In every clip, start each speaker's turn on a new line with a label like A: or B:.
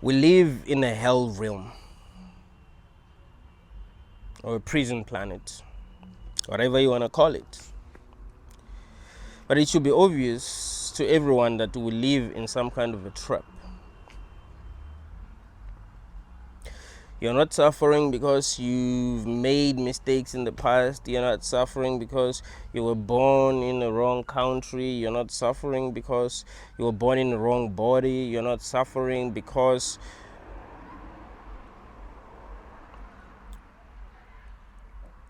A: We live in a hell realm, or a prison planet, whatever you want to call it. But it should be obvious to everyone that we live in some kind of a trap. You're not suffering because you've made mistakes in the past. You're not suffering because you were born in the wrong country. You're not suffering because you were born in the wrong body. You're not suffering because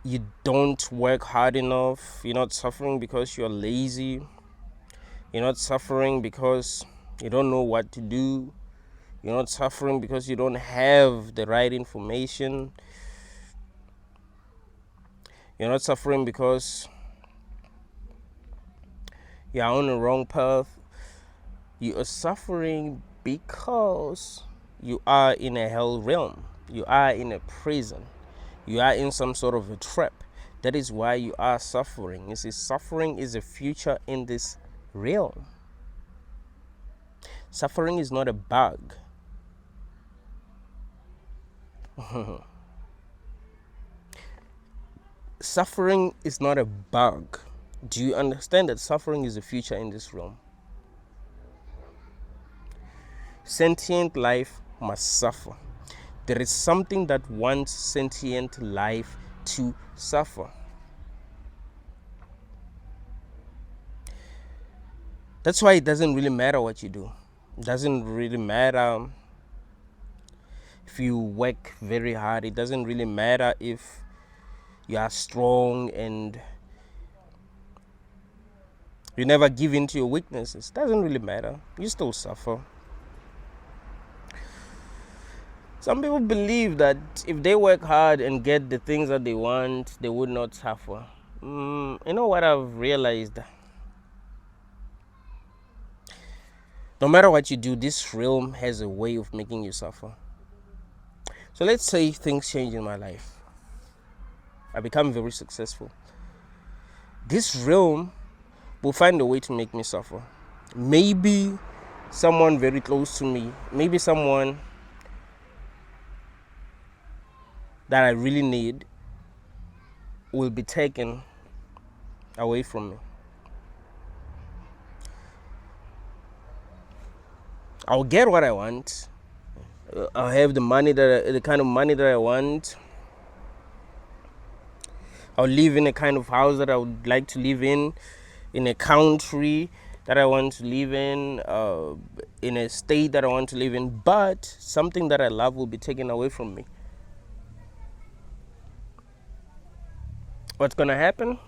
A: you don't work hard enough. You're not suffering because you're lazy. You're not suffering because you don't know what to do. You're not suffering because you don't have the right information. You're not suffering because you're on the wrong path. You are suffering because you are in a hell realm. You are in a prison. You are in some sort of a trap. That is why you are suffering. You see, suffering is a future in this realm. Suffering is not a bug. Suffering is not a bug. Do you understand that suffering is a feature in this realm? Sentient life must suffer. There is something that wants sentient life to suffer. That's why it doesn't really matter what you do. It doesn't really matter if you work very hard. It doesn't really matter if you are strong and you never give in to your weaknesses. It doesn't really matter. You still suffer. Some people believe that if they work hard and get the things that they want, they would not suffer. You know what I've realized? No matter what you do, this realm has a way of making you suffer. So let's say things change in my life. I become very successful. This realm will find a way to make me suffer. Maybe someone very close to me, maybe someone that I really need will be taken away from me. I'll get what I want. I'll have the kind of money that I want. I'll live in a kind of house that I would like to live in a country that I want to live in a state that I want to live in. But something that I love will be taken away from me. What's gonna happen?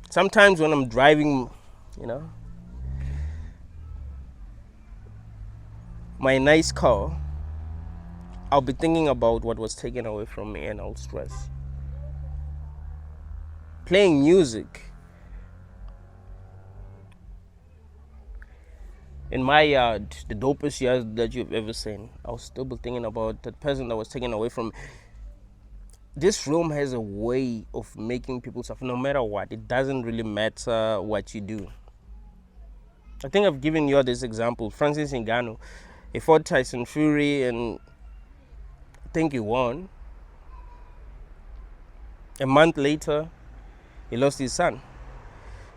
A: Sometimes when I'm driving, my nice car, I'll be thinking about what was taken away from me and I'll stress. Playing music in my yard, the dopest yard that you've ever seen, I'll still be thinking about that person that was taken away from me. This room has a way of making people suffer no matter what. It doesn't really matter what you do. I think I've given you this example. Francis Ngannou, he fought Tyson Fury and I think he won. A month later, he lost his son.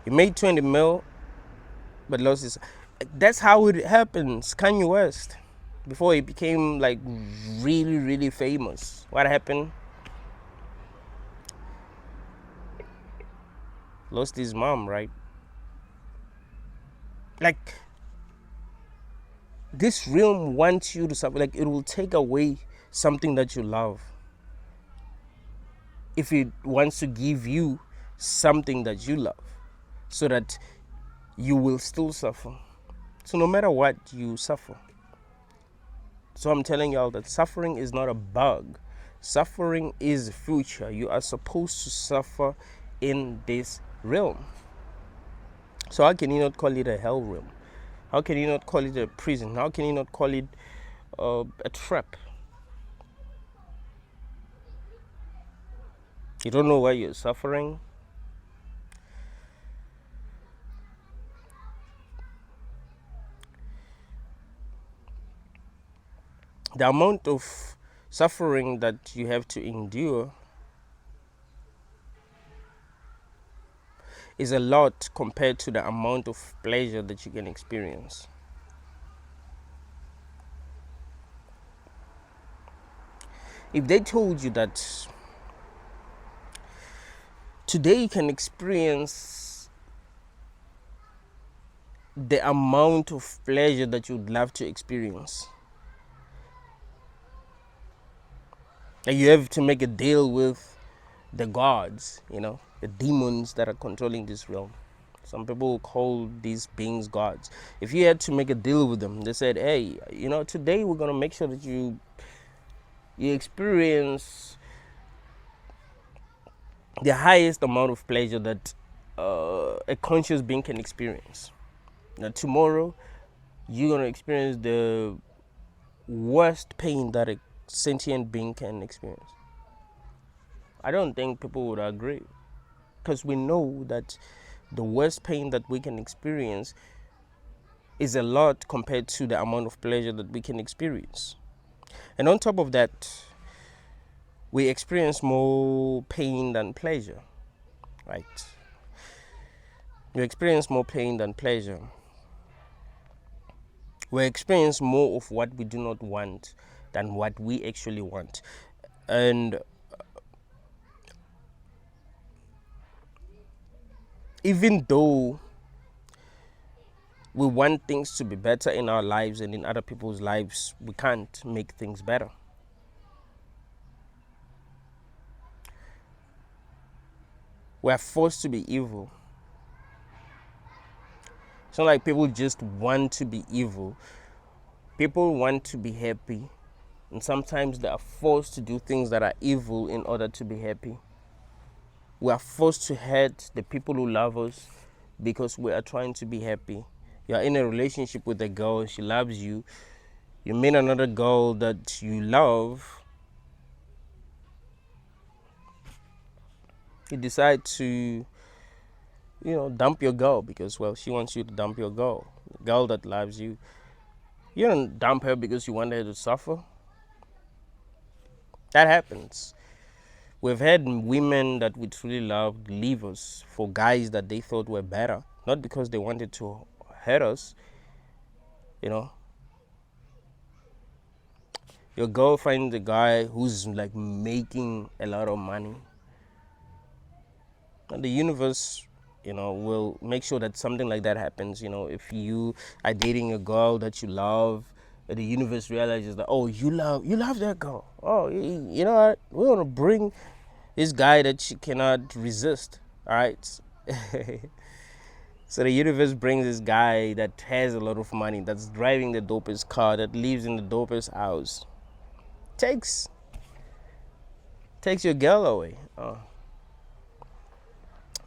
A: He made 20 mil, but lost his son. That's how it happens. Kanye West, before he became like really, really famous, what happened? Lost his mom, right? Like, this realm wants you to suffer. Like, it will take away something that you love if it wants to give you something that you love, so that you will still suffer. So no matter what, you suffer. So I'm telling y'all that suffering is not a bug. Suffering is the future. You are supposed to suffer in this realm. So how can you not call it a hell realm? How can you not call it a prison? How can you not call it a trap? You don't know why you're suffering. the amount of suffering that you have to endure is a lot compared to the amount of pleasure that you can experience. If they told you that today you can experience the amount of pleasure that you'd love to experience, that you have to make a deal with the gods, the demons that are controlling this realm. Some people call these beings gods. If you had to make a deal with them, they said, hey, today we're going to make sure that you experience the highest amount of pleasure that a conscious being can experience. Now tomorrow you're going to experience the worst pain that a sentient being can experience. I don't think people would agree, because we know that the worst pain that we can experience is a lot compared to the amount of pleasure that we can experience. And on top of that, we experience more pain than pleasure, right? We experience more pain than pleasure. We experience more of what we do not want than what we actually want. And even though we want things to be better in our lives and in other people's lives, we can't make things better. We are forced to be evil. It's not like people just want to be evil. People want to be happy, and sometimes they are forced to do things that are evil in order to be happy. We are forced to hurt the people who love us because we are trying to be happy. You are in a relationship with a girl, she loves you. You meet another girl that you love. You decide to, dump your girl because, well, she wants you to dump your girl. The girl that loves you. You don't dump her because you want her to suffer. That happens. We've had women that we truly loved leave us for guys that they thought were better, not because they wanted to hurt us. Your girl finds a guy who's like making a lot of money, and the universe will make sure that something like that happens. If you are dating a girl that you love, the universe realizes that, oh, you love that girl. Oh, you know what? We want to bring this guy that she cannot resist. All right. So the universe brings this guy that has a lot of money, that's driving the dopest car, that lives in the dopest house. Takes your girl away. Oh.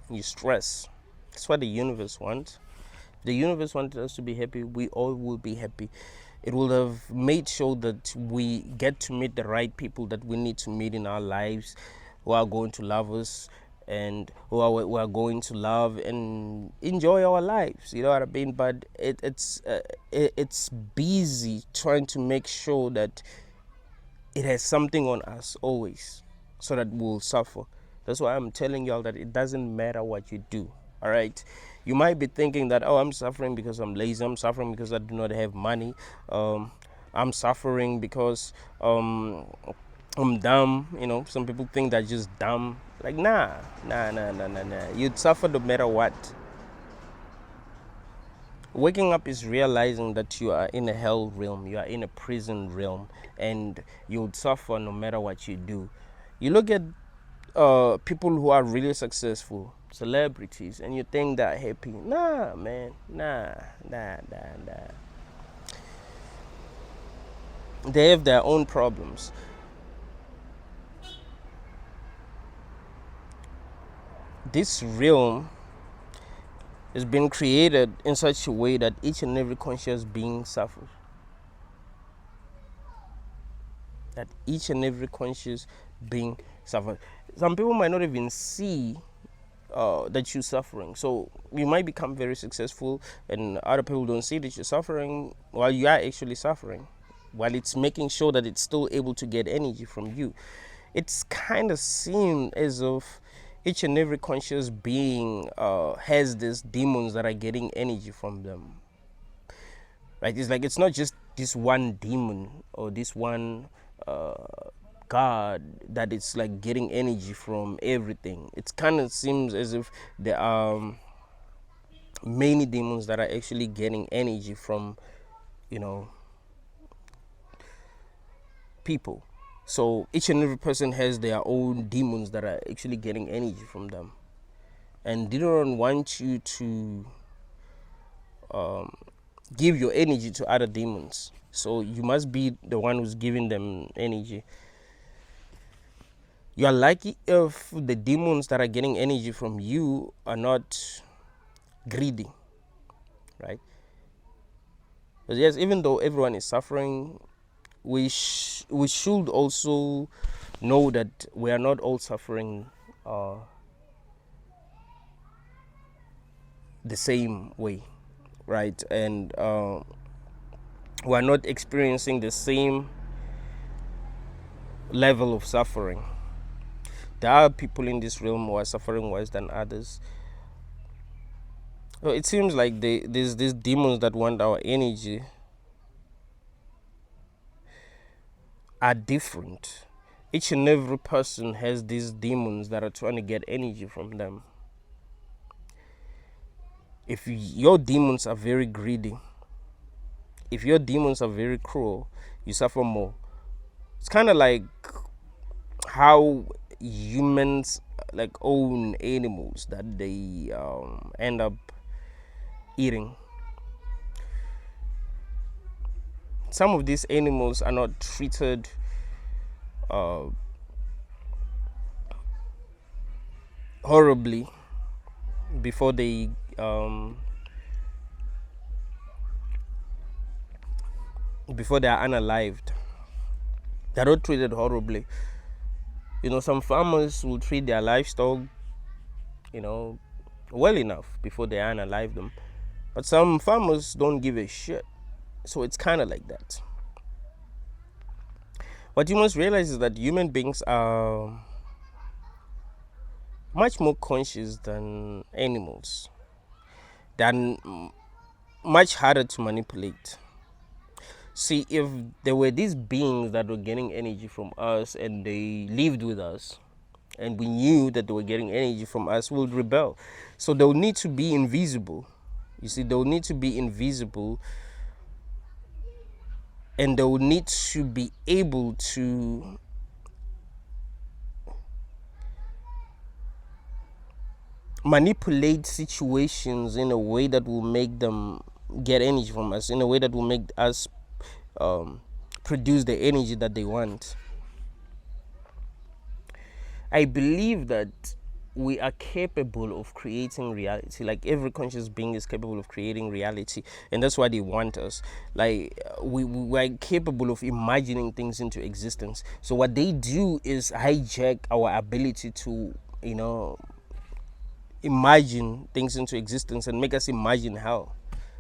A: You stress. That's what the universe wants. If the universe wanted us to be happy, we all will be happy. It will have made sure that we get to meet the right people that we need to meet in our lives, who are going to love us and who are going to love and enjoy our lives. You know what I mean? But it's busy trying to make sure that it has something on us always, so that we'll suffer. That's why I'm telling y'all that it doesn't matter what you do. All right, you might be thinking that, oh, I'm suffering because I'm lazy, I'm suffering because I do not have money, I'm suffering because I'm dumb. Some people think they're just dumb. Like, nah. You'd suffer no matter what. Waking up is realizing that you are in a hell realm, you are in a prison realm, and you would suffer no matter what you do. You look at people who are really successful, celebrities, and you think they're happy. Nah, man. Nah. They have their own problems. This realm has been created in such a way that each and every conscious being suffers. That each and every conscious being suffers. Some people might not even see that you're suffering. So you might become very successful and other people don't see that you're suffering while you are actually suffering. while it's making sure that it's still able to get energy from you. It's kind of seen as if each and every conscious being has these demons that are getting energy from them. Right? It's like it's not just this one demon or this one god that it's like getting energy from everything. It kind of seems as if there are many demons that are actually getting energy from, people. So each and every person has their own demons that are actually getting energy from them, and they don't want you to give your energy to other demons. So you must be the one who's giving them energy. You are lucky if the demons that are getting energy from you are not greedy, right? But yes, even though everyone is suffering, we should also know that we are not all suffering the same way, right? And we are not experiencing the same level of suffering. There are people in this realm who are suffering worse than others. So it seems like there's these demons that want our energy are different. Each and every person has these demons that are trying to get energy from them. If your demons are very greedy, if your demons are very cruel, you suffer more. It's kind of like how humans like own animals that they end up eating. Some of these animals are not treated horribly before they are unalived. They're not treated horribly. Some farmers will treat their livestock well enough before they unalive them, but some farmers don't give a shit. So it's kind of like that. What you must realize is that human beings are much more conscious than animals. They're much harder to manipulate. See, if there were these beings that were getting energy from us and they lived with us, and we knew that they were getting energy from us, we would rebel. So they'll need to be invisible. You see, they'll need to be invisible, and they'll need to be able to manipulate situations in a way that will make them get energy from us, in a way that will make us produce the energy that they want. I believe that we are capable of creating reality. Like every conscious being is capable of creating reality, and that's why they want us. Like we are capable of imagining things into existence. So what they do is hijack our ability to imagine things into existence and make us imagine hell.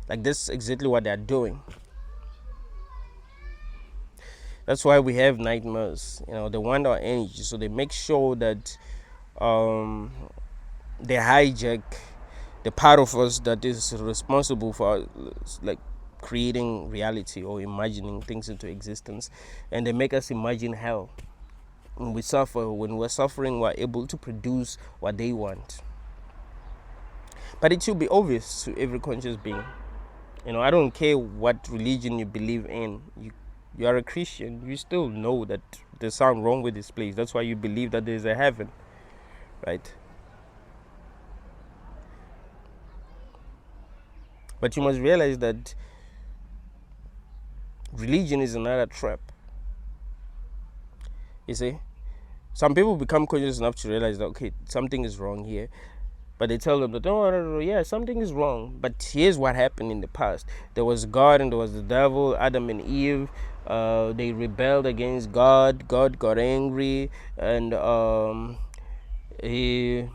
A: Like that's exactly what they're doing. That's why we have nightmares. They want our energy, so they make sure that they hijack the part of us that is responsible for like creating reality or imagining things into existence, and they make us imagine hell. When we're suffering, we're able to produce what they want. But it should be obvious to every conscious being. I don't care what religion you believe in. You are a Christian, you still know that there's something wrong with this place. That's why you believe that there's a heaven, right? But you must realize that religion is another trap. You see, some people become conscious enough to realize that, okay, something is wrong here. But they tell them that, no, yeah, something is wrong. But here's what happened in the past. There was God and there was the devil, Adam and Eve. They rebelled against God. God got angry, and he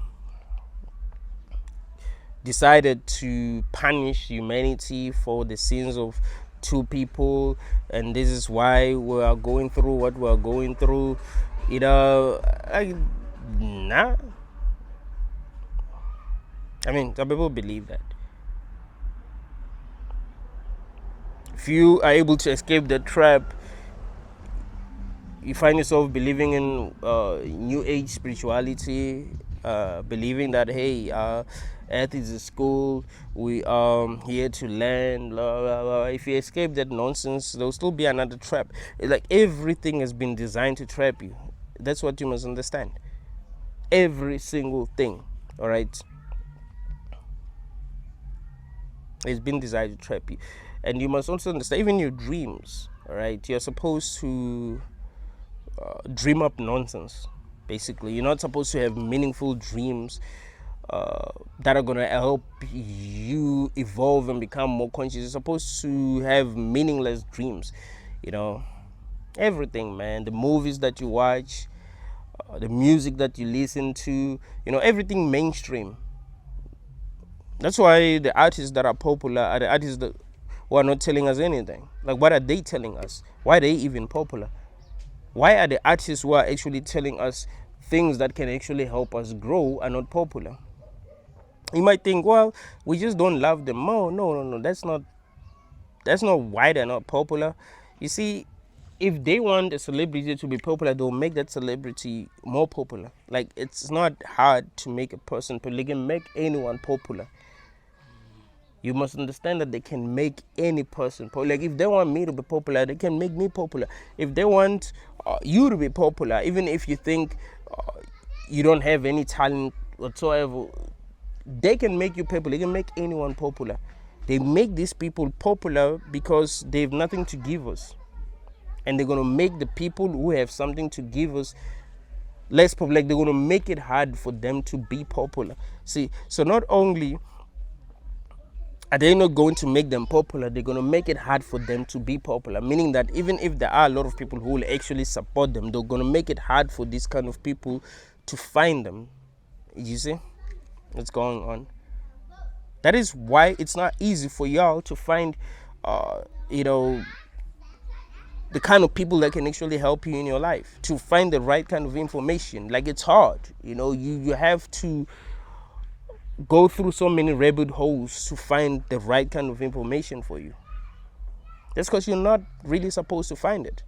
A: decided to punish humanity for the sins of two people, and this is why we are going through what we are going through. Nah. I mean, some people believe that. If you are able to escape the trap, you find yourself believing in new age spirituality, believing that, hey, earth is a school, we are here to learn, blah, blah, blah. If you escape that nonsense, there'll still be another trap. Like, everything has been designed to trap you. That's what you must understand. Every single thing, all right, it's been designed to trap you. And you must also understand, even your dreams, all right, you're supposed to dream up nonsense. Basically, you're not supposed to have meaningful dreams that are going to help you evolve and become more conscious. You're supposed to have meaningless dreams. Everything, man. The movies that you watch, the music that you listen to, everything mainstream. That's why the artists that are popular are the artists that who are not telling us anything. Like, what are they telling us? Why are they even popular? Why are the artists who are actually telling us things that can actually help us grow are not popular? You might think, well, we just don't love them more. No. That's not why they're not popular. You see, if they want a celebrity to be popular, they'll make that celebrity more popular. Like, it's not hard to make a person popular. They can make anyone popular. You must understand that they can make any person popular. Like, if they want me to be popular, they can make me popular. If they want you to be popular, even if you think you don't have any talent whatsoever, they can make you popular. They can make anyone popular. They make these people popular because they have nothing to give us. And they're going to make the people who have something to give us less popular. Like, they're going to make it hard for them to be popular. See, so not only are they not going to make them popular, they're going to make it hard for them to be popular. Meaning that even if there are a lot of people who will actually support them, they're going to make it hard for these kind of people to find them. You see what's going on? That is why it's not easy for y'all to find, the kind of people that can actually help you in your life, to find the right kind of information. Like, it's hard. You have to go through so many rabbit holes to find the right kind of information for you. That's because you're not really supposed to find it.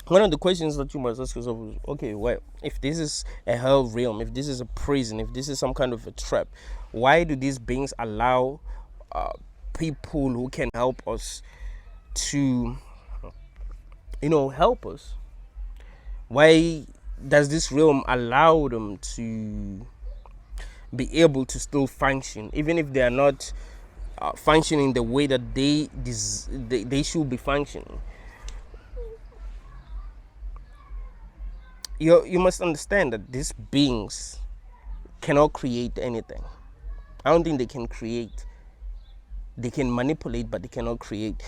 A: One of the questions that you must ask yourself is, okay, well, if this is a hell realm, if this is a prison, if this is some kind of a trap, why do these beings allow people who can help us to, help us? Why does this realm allow them to be able to still function, even if they are not functioning the way that they should be functioning? You must understand that these beings cannot create anything. I don't think they can create. They can manipulate, but they cannot create.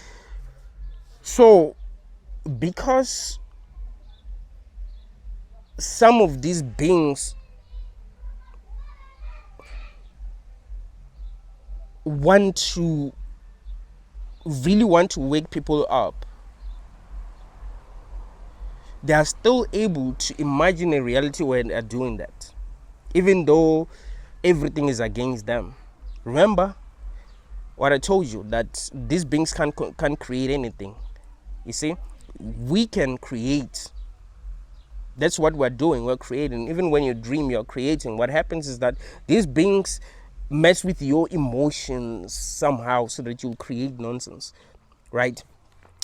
A: So, because some of these beings really want to wake people up, they are still able to imagine a reality where they are doing that, even though everything is against them. Remember what I told you, that these beings can't create anything. You see, we can create. That's what we're doing. We're creating. Even when you dream, you're creating. What happens is that these beings mess with your emotions somehow so that you create nonsense, right?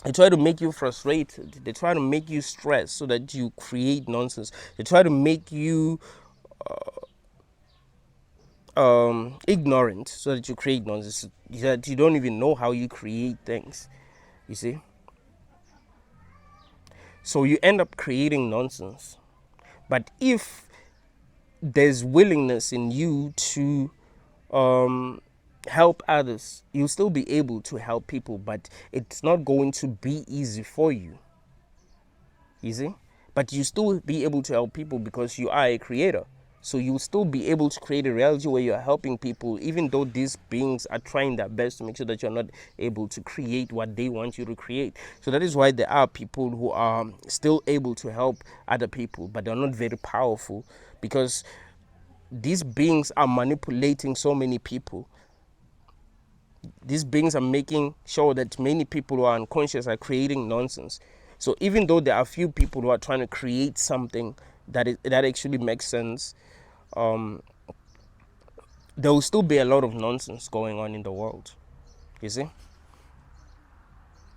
A: They try to make you frustrated. They try to make you stressed so that you create nonsense. They try to make you ignorant so that you create nonsense. That you don't even know how you create things. You see? So you end up creating nonsense. But if there's willingness in you to help others, you'll still be able to help people, but it's not going to be easy for you. You see? But you still be able to help people because you are a creator. So you'll still be able to create a reality where you're helping people, even though these beings are trying their best to make sure that you're not able to create what they want you to create. So that is why there are people who are still able to help other people, but they're not very powerful, because these beings are manipulating so many people. These beings are making sure that many people who are unconscious are creating nonsense. So even though there are few people who are trying to create something that actually makes sense, there will still be a lot of nonsense going on in the world, you see.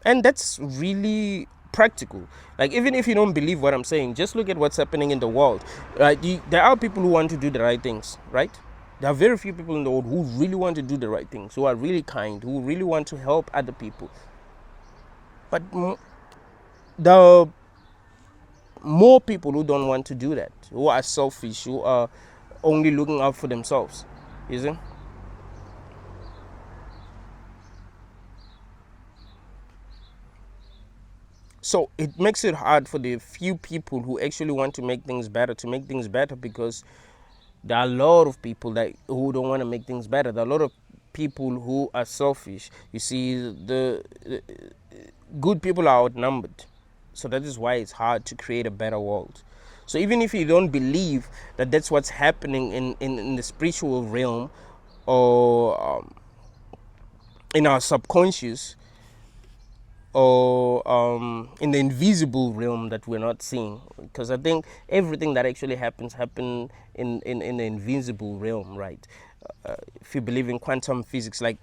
A: And that's really practical. Like, even if you don't believe what I'm saying, just look at what's happening in the world, right? There are people who want to do the right things, right? There are very few people in the world who really want to do the right things, who are really kind, who really want to help other people. But the more people who don't want to do that, who are selfish, who are only looking out for themselves, you see. So it makes it hard for the few people who actually want to make things better because there are a lot of people who don't want to make things better. There are a lot of people who are selfish. You see, the good people are outnumbered. So that is why it's hard to create a better world. So even if you don't believe that that's what's happening in the spiritual realm, or in our subconscious, or in the invisible realm that we're not seeing, because I think everything that actually happen in the invisible realm, right? If you believe in quantum physics, like,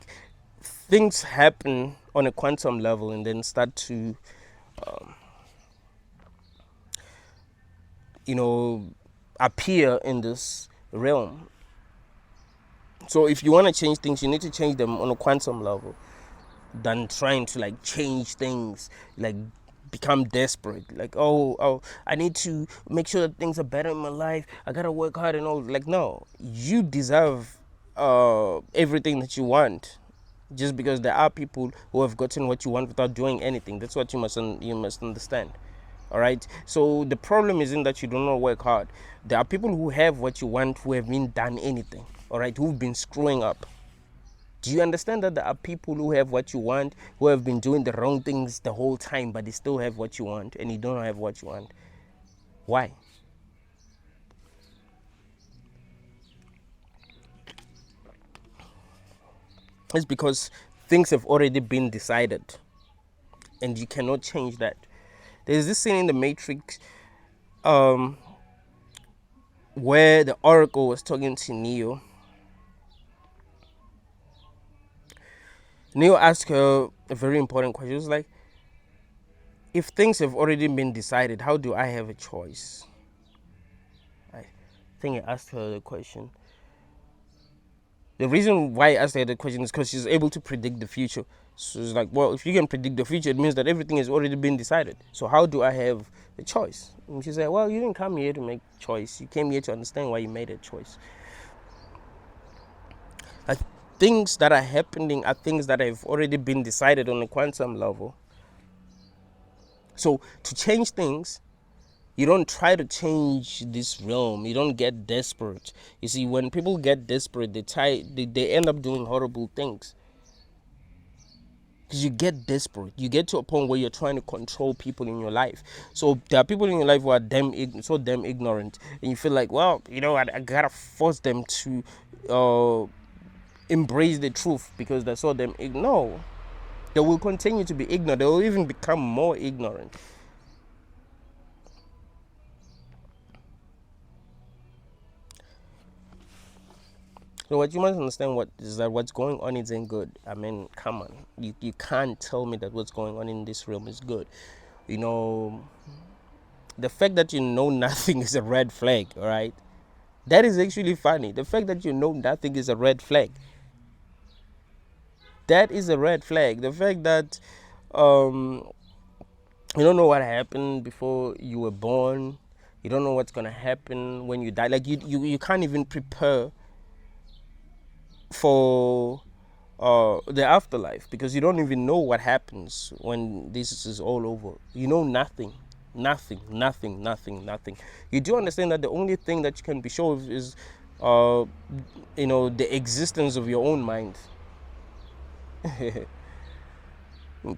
A: things happen on a quantum level and then start to appear in this realm. So if you want to change things, you need to change them on a quantum level, than trying to like change things, like become desperate, like, oh, I need to make sure that things are better in my life, I gotta work hard and all. Like, no, you deserve everything that you want, just because there are people who have gotten what you want without doing anything. That's what you must understand. All right. So the problem isn't that you do not work hard. There are people who have what you want who haven't done anything. All right, who've been screwing up. Do you understand that there are people who have what you want, who have been doing the wrong things the whole time, but they still have what you want, and you don't have what you want? Why? It's because things have already been decided, and you cannot change that. There's this scene in the Matrix where the Oracle was talking to Neo. Neo asked her a very important question. It was like, if things have already been decided, how do I have a choice? I think I asked her the question. The reason why I asked her the question is because she's able to predict the future. So it's like, well, if you can predict the future, it means that everything has already been decided. So how do I have a choice? And she said, well, you didn't come here to make choice. You came here to understand why you made a choice. Like, things that are happening are things that have already been decided on a quantum level. So to change things, you don't try to change this realm. You don't get desperate. You see, when people get desperate, they end up doing horrible things. Because you get desperate. You get to a point where you're trying to control people in your life. So there are people in your life who are so damn ignorant. And you feel like, well, I gotta force them to embrace the truth because they're so damn ignorant. No. They will continue to be ignorant. They will even become more ignorant. So what you must understand is that what's going on isn't good. I mean, come on. You can't tell me that what's going on in this realm is good. The fact that you know nothing is a red flag, all right? That is actually funny. The fact that you know nothing is a red flag. That is a red flag. The fact that you don't know what happened before you were born. You don't know what's going to happen when you die. Like, you can't even prepare for the afterlife, because you don't even know what happens when this is all over. You know nothing. Nothing, nothing, nothing, nothing. You do understand that the only thing that you can be sure of is, the existence of your own mind.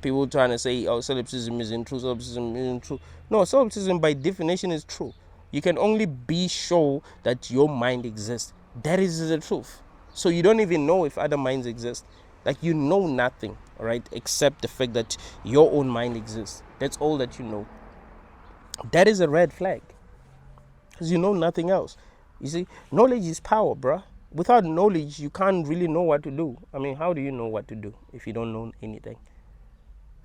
A: People trying to say, oh, solipsism isn't true, solipsism isn't true. No, solipsism by definition is true. You can only be sure that your mind exists. That is the truth. So you don't even know if other minds exist. Like, you know nothing, right, except the fact that your own mind exists. That's all that you know. That is a red flag, because you know nothing else. You see, knowledge is power, bruh. Without knowledge, you can't really know what to do. I mean, how do you know what to do if you don't know anything?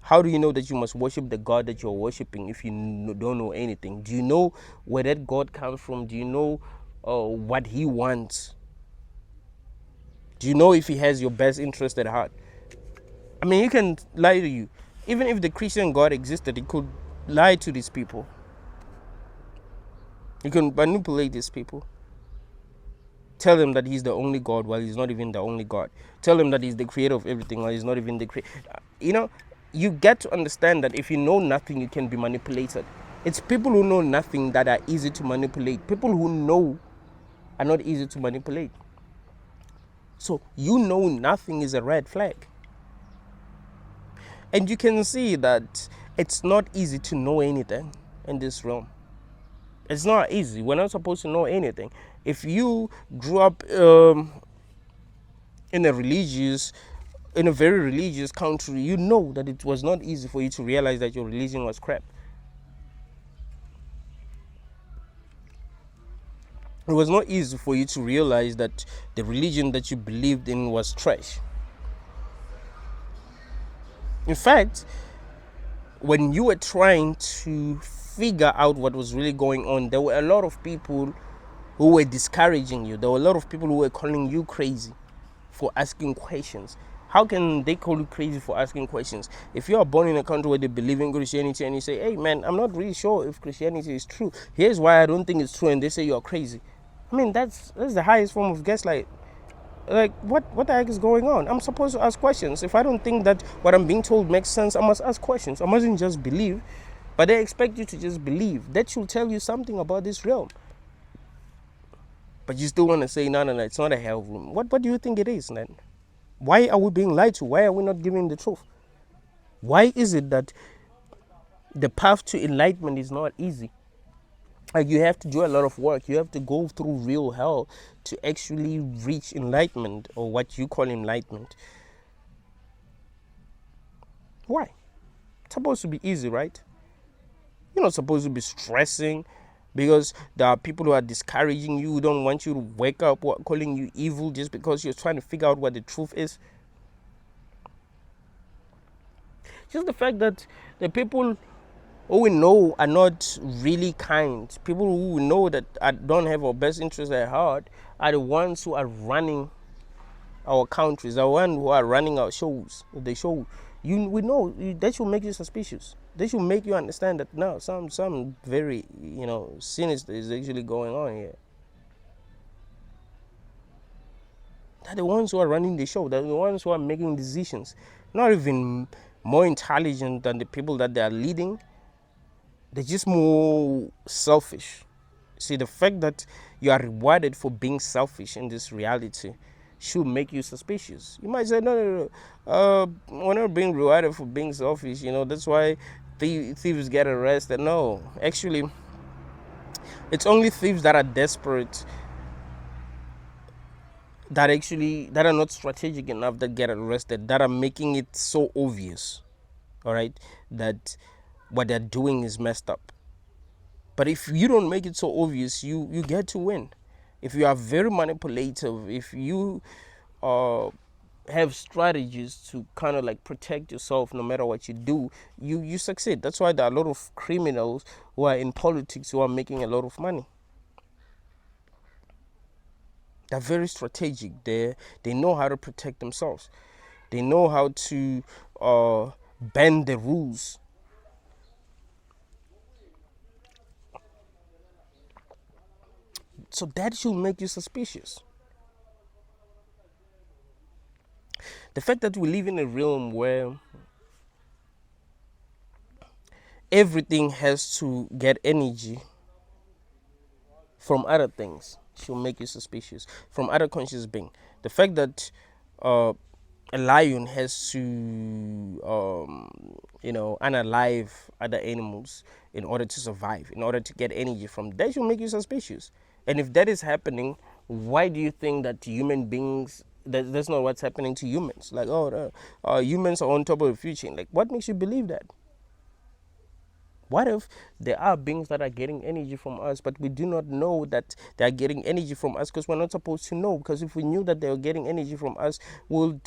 A: How do you know that you must worship the God that you're worshiping if you don't know anything? Do you know where that God comes from? Do you know what he wants? Do you know if he has your best interest at heart? I mean, he can lie to you. Even if the Christian God existed, he could lie to these people. He can manipulate these people. Tell them that he's the only God while he's not even the only God. Tell them that he's the creator of everything while he's not even the creator. You get to understand that if you know nothing, you can be manipulated. It's people who know nothing that are easy to manipulate. People who know are not easy to manipulate. So you know nothing is a red flag. And you can see that it's not easy to know anything in this realm. It's not easy. We're not supposed to know anything. If you grew up in a very religious country, you know that it was not easy for you to realize that your religion was crap. It was not easy for you to realize that the religion that you believed in was trash. In fact, when you were trying to figure out what was really going on, there were a lot of people who were discouraging you. There were a lot of people who were calling you crazy for asking questions. How can they call you crazy for asking questions? If you are born in a country where they believe in Christianity and you say, hey man, I'm not really sure if Christianity is true. Here's why I don't think it's true, and they say you're crazy. I mean, that's the highest form of gaslight. Like, what the heck is going on? I'm supposed to ask questions. If I don't think that what I'm being told makes sense, I must ask questions. I mustn't just believe. But they expect you to just believe. That should tell you something about this realm. But you still want to say, no, it's not a hell room. What do you think it is, then? Why are we being lied to? Why are we not giving the truth? Why is it that the path to enlightenment is not easy? Like, you have to do a lot of work. You have to go through real hell to actually reach enlightenment, or what you call enlightenment. Why? It's supposed to be easy, right? You're not supposed to be stressing because there are people who are discouraging you, who don't want you to wake up, or calling you evil just because you're trying to figure out what the truth is. Just the fact that the people who we know are not really kind, people who we know that don't have our best interests at heart, are the ones who are running our countries, the ones who are running our shows. The show, we know that should make you suspicious. They should make you understand that now some very sinister is actually going on here. They're the ones who are running the show. They're the ones who are making decisions. Not even more intelligent than the people that they are leading. They're just more selfish. See, the fact that you are rewarded for being selfish in this reality should make you suspicious. You might say, no. We're not being rewarded for being selfish. That's why thieves get arrested. No, actually, it's only thieves that are desperate, that are not strategic enough, that get arrested, that are making it so obvious, all right, that what they're doing is messed up. But if you don't make it so obvious, you get to win. If you are very manipulative, if you have strategies to kind of like protect yourself no matter what you do, you succeed. That's why there are a lot of criminals who are in politics who are making a lot of money. They're very strategic. They know how to protect themselves. They know how to bend the rules. So that should make you suspicious. The fact that we live in a realm where everything has to get energy from other things. She'll make you suspicious from other conscious being. The fact that a lion has to unalive other animals in order to survive, in order to get energy from that, will make you suspicious. And if that is happening, why do you think that human beings, that's not what's happening to humans? Like, humans are on top of the food chain. Like, what makes you believe that? What if there are beings that are getting energy from us, but we do not know that they are getting energy from us because we're not supposed to know? Because if we knew that they were getting energy from us, we'll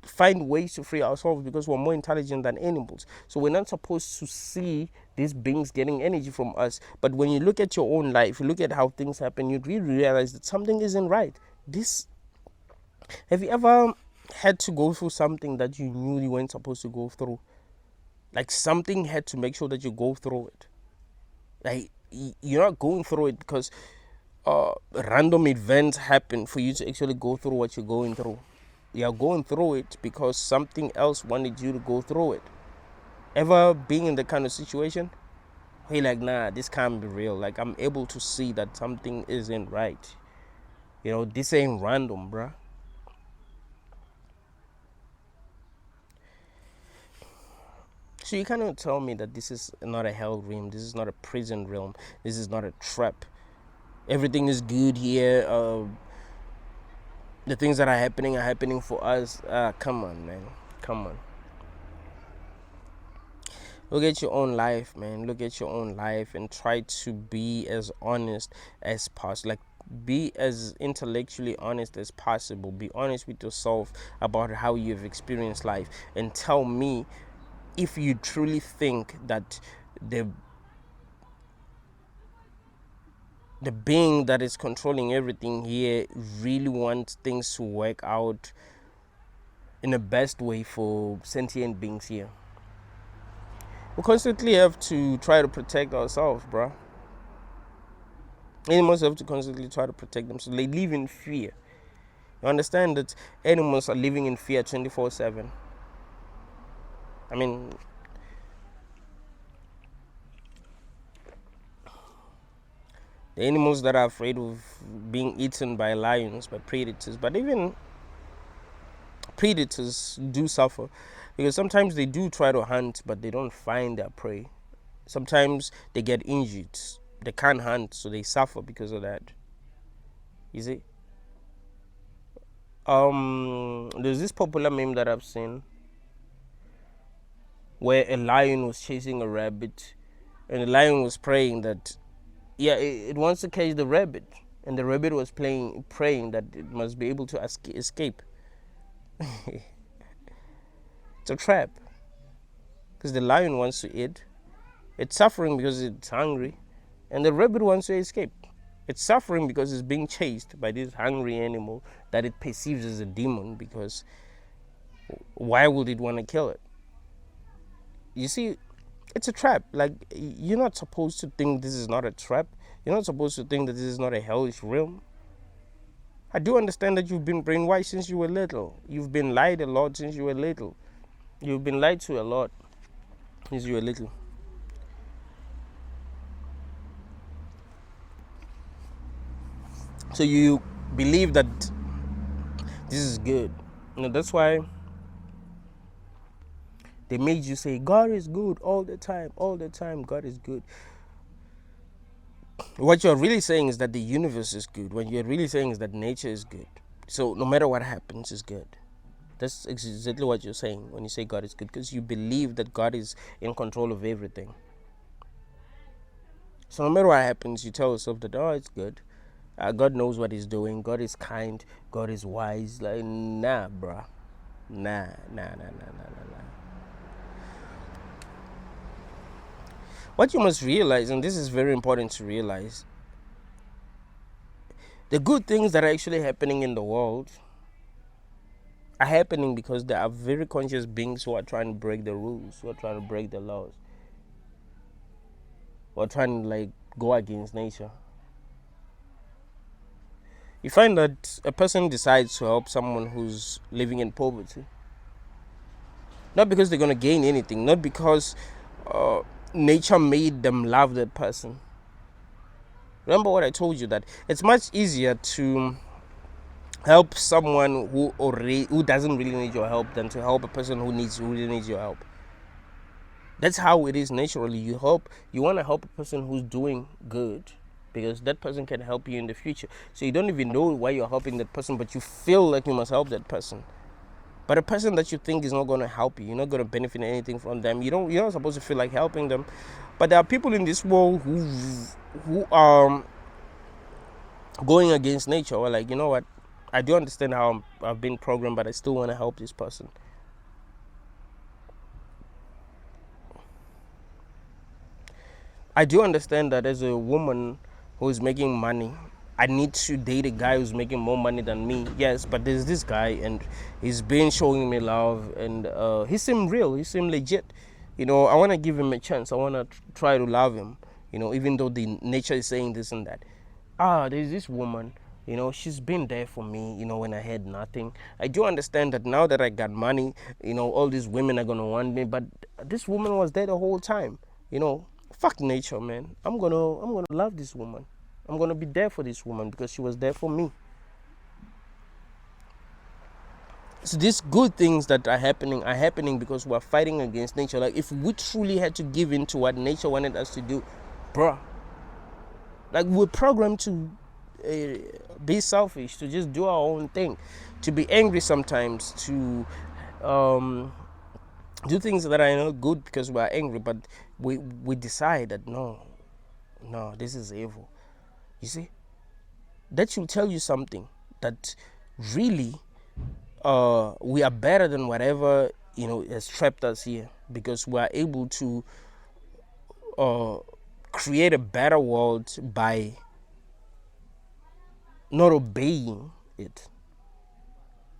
A: find ways to free ourselves because we're more intelligent than animals. So we're not supposed to see these beings getting energy from us. But when you look at your own life, you look at how things happen, you really realize that something isn't right. Have you ever had to go through something that you knew you weren't supposed to go through? Like, something had to make sure that you go through it. Like, you're not going through it because random events happen for you to actually go through what you're going through. You're going through it because something else wanted you to go through it. Ever being in that kind of situation? You're like, nah, this can't be real. Like, I'm able to see that something isn't right. This ain't random, bruh. So you cannot tell me that this is not a hell realm, this is not a prison realm, this is not a trap. Everything is good here. The things that are happening for us. Come on, man. Come on. Look at your own life, man. Look at your own life and try to be as honest as possible. Like, be as intellectually honest as possible. Be honest with yourself about how you've experienced life, and tell me if you truly think that the being that is controlling everything here really wants things to work out in the best way for sentient beings here. We constantly have to try to protect ourselves, bro. Animals have to constantly try to protect themselves. They live in fear. You understand that animals are living in fear 24/7. I mean, the animals that are afraid of being eaten by lions, by predators, but even predators do suffer because sometimes they do try to hunt, but they don't find their prey. Sometimes they get injured. They can't hunt, so they suffer because of that. You see? There's this popular meme that I've seen where a lion was chasing a rabbit, and the lion was praying that, it wants to catch the rabbit, and the rabbit was praying that it must be able to escape. It's a trap, because the lion wants to eat. It's suffering because it's hungry, and the rabbit wants to escape. It's suffering because it's being chased by this hungry animal that it perceives as a demon, because why would it want to kill it? You see, it's a trap. Like, you're not supposed to think this is not a trap. You're not supposed to think that this is not a hellish realm. I do understand that you've been brainwashed since you were little. You've been lied a lot since you were little. You've been lied to a lot since you were little. So you believe that this is good. That's why they made you say God is good all the time. God is good. What you're really saying is that the universe is good. What you're really saying is that nature is good. So no matter what happens, it's good. That's exactly what you're saying when you say God is good, because you believe that God is in control of everything. So no matter what happens, you tell yourself that, it's good. God knows what he's doing. God is kind. God is wise. Like, nah, bruh. Nah. What you must realize, and this is very important to realize, the good things that are actually happening in the world are happening because there are very conscious beings who are trying to break the rules, who are trying to break the laws, who are trying to go against nature. You find that a person decides to help someone who's living in poverty, not because they're going to gain anything, not because nature made them love that person. Remember what I told you, that it's much easier to help someone who doesn't really need your help than to help a person who really needs your help. That's how it is naturally. You want to help a person who's doing good, because that person can help you in the future. So you don't even know why you're helping that person, but you feel like you must help that person. But a person that you think is not going to help you, you're not going to benefit anything from them, you're not supposed to feel like helping them. But there are people in this world who are going against nature, or like, you know what, I do understand how I've been programmed, but I still want to help this person. I do understand that as a woman who is making money, I need to date a guy who's making more money than me. Yes, but there's this guy, and he's been showing me love, and he seemed real, he seemed legit. I want to give him a chance. I want to try to love him, even though the nature is saying this and that. There's this woman, she's been there for me, when I had nothing. I do understand that now that I got money, all these women are going to want me, but this woman was there the whole time. Fuck nature, man. I'm gonna love this woman. I'm gonna be there for this woman because she was there for me. So these good things that are happening because we're fighting against nature. Like, if we truly had to give in to what nature wanted us to do, bruh, like, we're programmed to be selfish, to just do our own thing, to be angry sometimes, to do things that are not good because we're angry, but we decide that no, this is evil. You see, that should tell you something, that really we are better than whatever has trapped us here, because we are able to create a better world by not obeying it.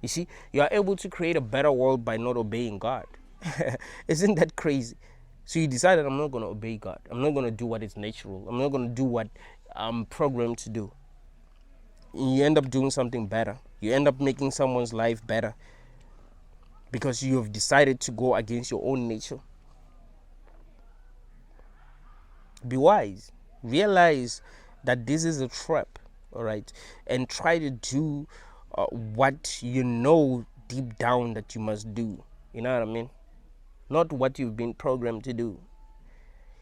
A: You see, you are able to create a better world by not obeying God. Isn't that crazy? So you decided, I'm not going to obey God. I'm not going to do what is natural. I'm not going to do what I'm programmed to do. You end up doing something better. You end up making someone's life better because you have decided to go against your own nature. Be wise. Realize that this is a trap, all right? And try to do what you know deep down that you must do. You know what I mean? Not what you've been programmed to do.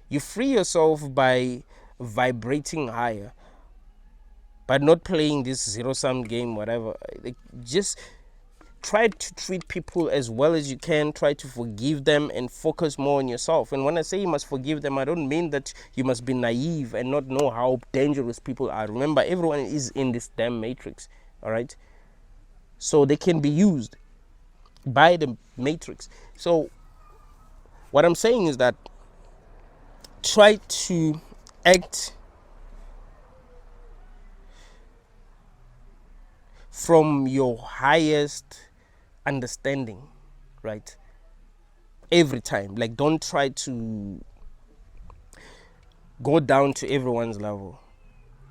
A: You free yourself by vibrating higher, by not playing this zero-sum game, whatever. Just try to treat people as well as you can. Try to forgive them and focus more on yourself. And when I say you must forgive them, I don't mean that you must be naive and not know how dangerous people are. Remember, everyone is in this damn matrix, all right? So they can be used by the matrix. So what I'm saying is that try to act from your highest understanding, right? Every time. Like, don't try to go down to everyone's level.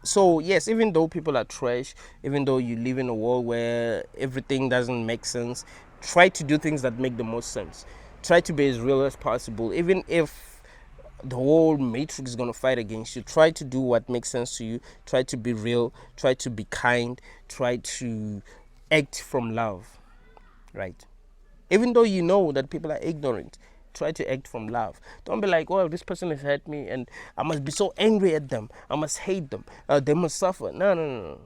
A: So yes, even though people are trash, even though you live in a world where everything doesn't make sense, try to do things that make the most sense. Try to be as real as possible. Even if the whole matrix is going to fight against you, try to do what makes sense to you. Try to be real. Try to be kind. Try to act from love, right? Even though you know that people are ignorant, try to act from love. Don't be like, oh, this person has hurt me and I must be so angry at them. I must hate them. They must suffer. No.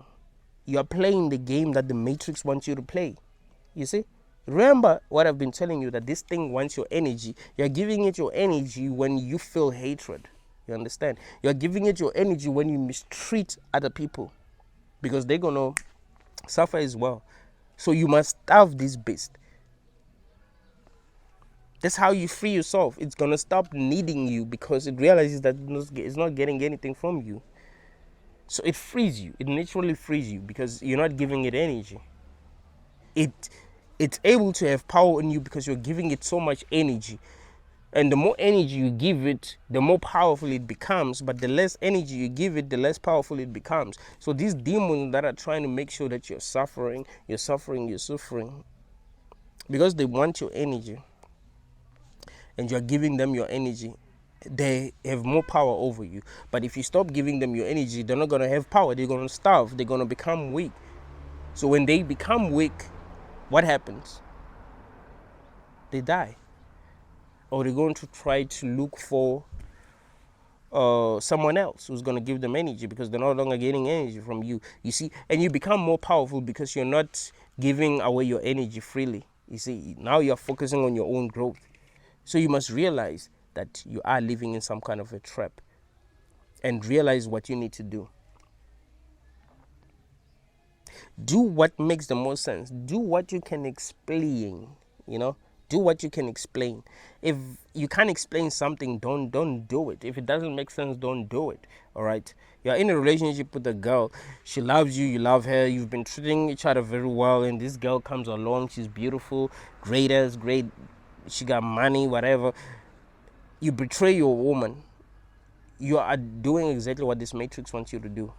A: You are playing the game that the matrix wants you to play. You see? Remember what I've been telling you, that this thing wants your energy. You're giving it your energy when you feel hatred. You understand? You're giving it your energy when you mistreat other people, because they're going to suffer as well. So you must starve this beast. That's how you free yourself. It's going to stop needing you because it realizes that it's not getting anything from you. So it frees you. It naturally frees you because you're not giving it energy. It's able to have power on you because you're giving it so much energy. And the more energy you give it, the more powerful it becomes. But the less energy you give it, the less powerful it becomes. So these demons that are trying to make sure that you're suffering, because they want your energy. And you're giving them your energy. they have more power over you. But if you stop giving them your energy, they're not going to have power. They're going to starve. They're going to become weak. So when they become weak, what happens? They die. Or they're going to try to look for someone else who's going to give them energy, because they're no longer getting energy from you. You see, and you become more powerful because you're not giving away your energy freely. You see, now you're focusing on your own growth. So you must realize that you are living in some kind of a trap, and realize what you need to do. Do what makes the most sense. Do what you can explain, you know. Do what you can explain. If you can't explain something, don't do it. If it doesn't make sense, don't do it. All right. You're in a relationship with a girl. She loves you. You love her. You've been treating each other very well. And this girl comes along. She's beautiful, great as great. She got money, whatever. You betray your woman. You are doing exactly what this matrix wants you to do.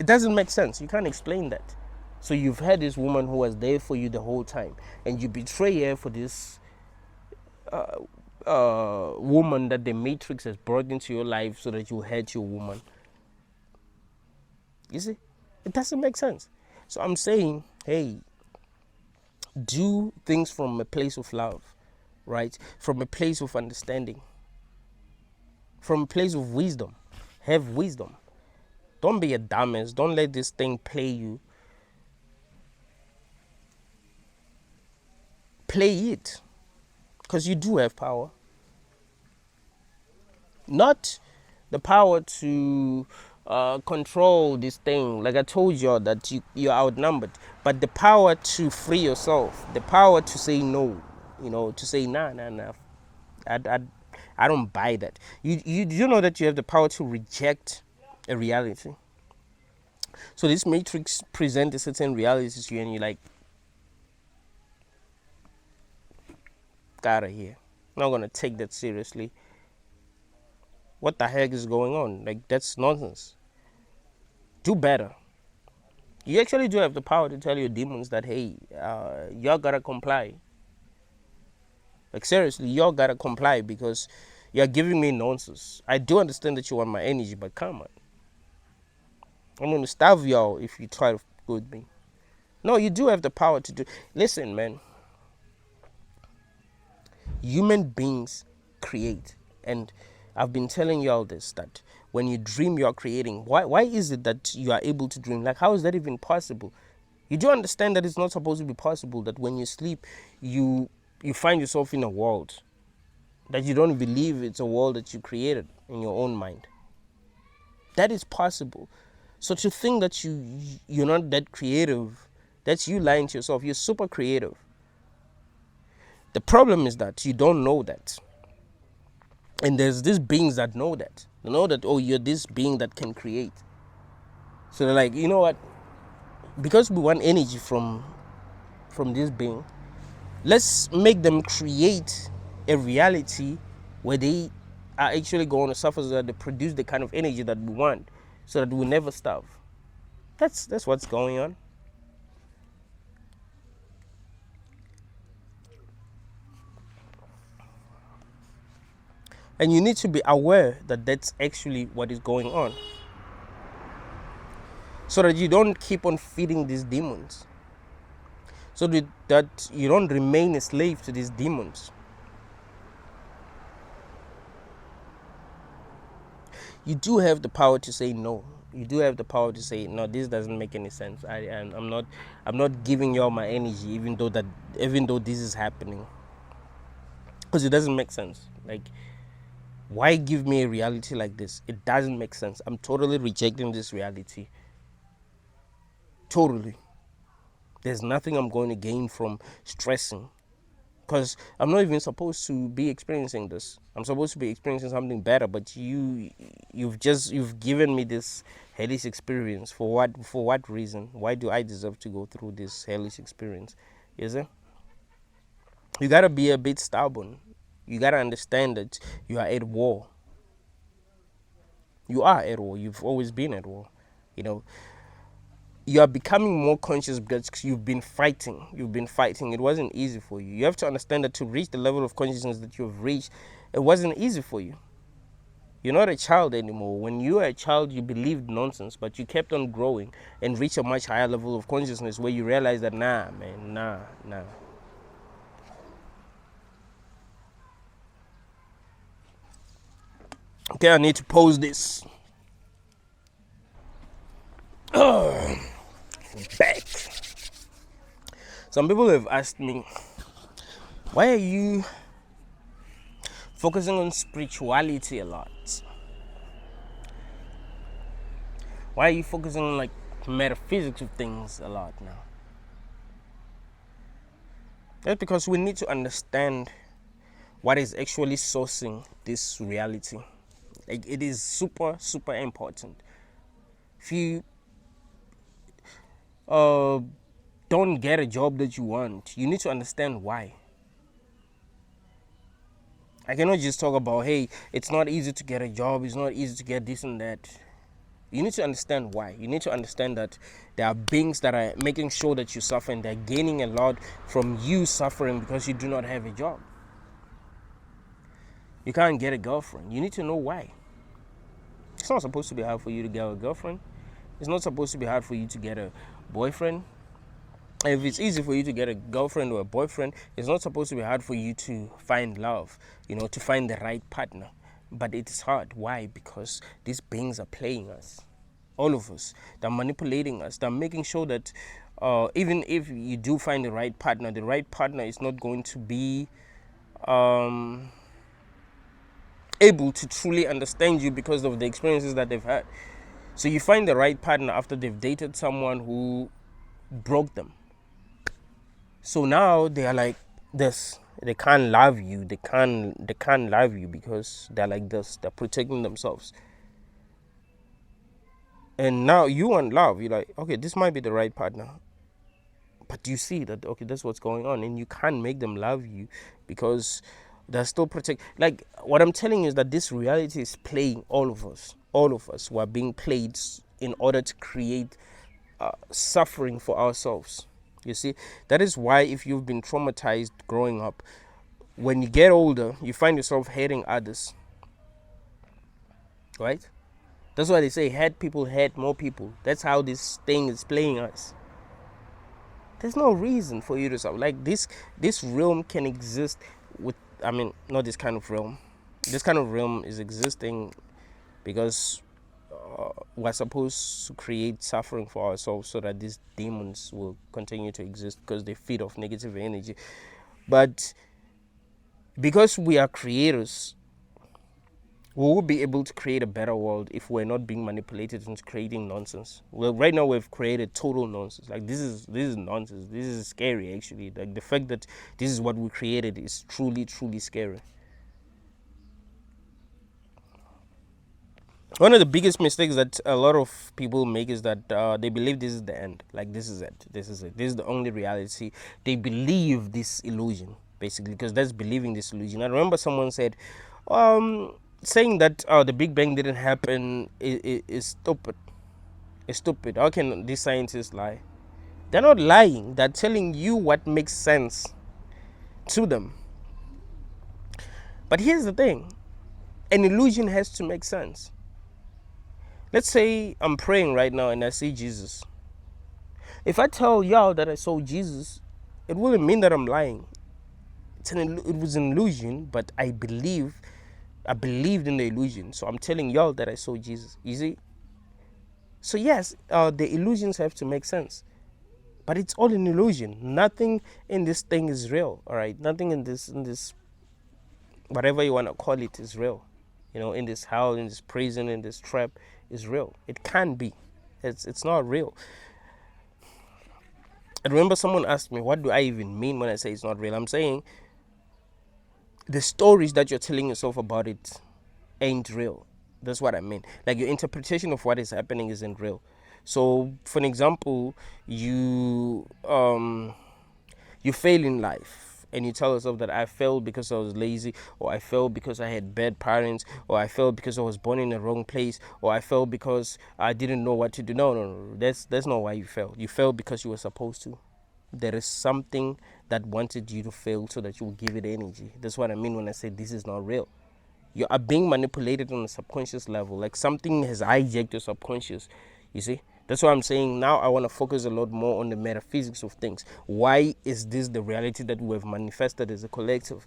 A: It doesn't make sense. You can't explain that. So you've had this woman who was there for you the whole time, and you betray her for this woman that the matrix has brought into your life so that you hurt your woman. You see, it doesn't make sense. So I'm saying, hey, do things from a place of love, right? From a place of understanding, from a place of wisdom. Have wisdom. Don't be a dumbass. Don't let this thing play you. Play it, because you do have power. Not the power to control this thing, like I told you that you're outnumbered, but the power to free yourself, the power to say no, you know, to say nah. I don't buy that. You know that you have the power to reject a reality. So this matrix presents a certain reality to you, and you're like, out of here. I'm not gonna take that seriously. What the heck is going on? Like, that's nonsense. Do better. You actually do have the power to tell your demons that, hey, y'all gotta comply. Like, seriously, y'all gotta comply, because you're giving me nonsense. I do understand that you want my energy, but come on. I'm gonna starve y'all if you try to go with me. No, you do have the power to do. Listen, man. Human beings create, and I've been telling you all this, that when you dream, you're creating. Why is it that you are able to dream? Like, how is that even possible? You do understand that it's not supposed to be possible, that when you sleep, you find yourself in a world that you don't believe it's a world that you created in your own mind. That is possible. So to think that you're not that creative, that's you lying to yourself. You're super creative. The problem is that you don't know that. And there's these beings that know that. They know that, oh, you're this being that can create. So they're like, you know what? Because we want energy from this being, let's make them create a reality where they are actually going to suffer, so that they produce the kind of energy that we want, so that we'll never starve. That's what's going on. And you need to be aware that that's actually what is going on, so that you don't keep on feeding these demons, so that you don't remain a slave to these demons. You do have the power to say no. You do have the power to say, no, this doesn't make any sense. I'm not giving you all my energy, even though this is happening, because it doesn't make sense. Like, why give me a reality like this? It doesn't make sense. I'm totally rejecting this reality. Totally. There's nothing I'm going to gain from stressing, because I'm not even supposed to be experiencing this. I'm supposed to be experiencing something better, but you've given me this hellish experience. For what reason? Why do I deserve to go through this hellish experience? Is it? You gotta be a bit stubborn. You gotta understand that you are at war. You are at war. You've always been at war. You know, you are becoming more conscious because you've been fighting. It wasn't easy for you. You have to understand that to reach the level of consciousness that you've reached, It wasn't easy for you. You're not a child anymore. When you were a child, you believed nonsense, but you kept on growing and reach a much higher level of consciousness where you realize that, nah, man, nah. Okay, I need to pause this. Back. Some people have asked me, why are you focusing on spirituality a lot? Why are you focusing on like metaphysics of things a lot now? That's because we need to understand what is actually sourcing this reality. Like, it is super, super important. If you don't get a job that you want, you need to understand why. I cannot just talk about, hey, it's not easy to get a job, it's not easy to get this and that. You need to understand why. You need to understand that there are beings that are making sure that you suffer, and they're gaining a lot from you suffering because you do not have a job. You can't get a girlfriend. You need to know why. It's not supposed to be hard for you to get a girlfriend. It's not supposed to be hard for you to get a boyfriend. If it's easy for you to get a girlfriend or a boyfriend, it's not supposed to be hard for you to find love, to find the right partner. But it is hard. Why? Because these beings are playing us. All of us. They're manipulating us. They're making sure that even if you do find the right partner is not going to be able to truly understand you because of the experiences that they've had. So you find the right partner after they've dated someone who broke them. So now they are like this. They can't love you. They can't love you because they're like this. They're protecting themselves. And now you want love. You're like, okay, this might be the right partner. But you see that, okay, that's what's going on. And you can't make them love you because they're still protect. Like, what I'm telling you is that this reality is playing all of us. All of us who are being played in order to create suffering for ourselves. You see, that is why if you've been traumatized growing up, when you get older, you find yourself hating others. Right? That's why they say hate people hate more people. That's how this thing is playing us. There's no reason for you to suffer. Like, this realm can exist with, not this kind of realm. This kind of realm is existing because we're supposed to create suffering for ourselves so that these demons will continue to exist because they feed off negative energy. But because we are creators, we will be able to create a better world if we're not being manipulated into creating nonsense. Well, right now we've created total nonsense. Like, this is nonsense. This is scary, actually. Like, the fact that this is what we created is truly, truly scary. One of the biggest mistakes that a lot of people make is that they believe this is the end. Like, this is it. This is the only reality. They believe this illusion, basically, because that's believing this illusion. I remember someone said, saying that the Big Bang didn't happen is stupid. It's stupid. How can these scientists lie? They're not lying. They're telling you what makes sense to them. But here's the thing. An illusion has to make sense. Let's say I'm praying right now and I see Jesus. If I tell y'all that I saw Jesus, it wouldn't mean that I'm lying. It was an illusion, but I believed in the illusion. So I'm telling y'all that I saw Jesus. You see? So yes, the illusions have to make sense. But it's all an illusion. Nothing in this thing is real. All right? Nothing in this whatever you want to call it is real. In this hell, in this prison, in this trap is real. It can't be. It's not real. I remember someone asked me, what do I even mean when I say it's not real? I'm saying the stories that you're telling yourself about it ain't real. That's what I mean. Like, your interpretation of what is happening isn't real. So, for an example, you fail in life and you tell yourself that I failed because I was lazy, or I failed because I had bad parents, or I failed because I was born in the wrong place, or I failed because I didn't know what to do. No. That's not why you failed. You failed because you were supposed to. There is something that wanted you to fail so that you will give it energy. That's what I mean when I say this is not real. You are being manipulated on a subconscious level. Like something has hijacked your subconscious. You see? That's why I'm saying now I want to focus a lot more on the metaphysics of things. Why is this the reality that we have manifested as a collective?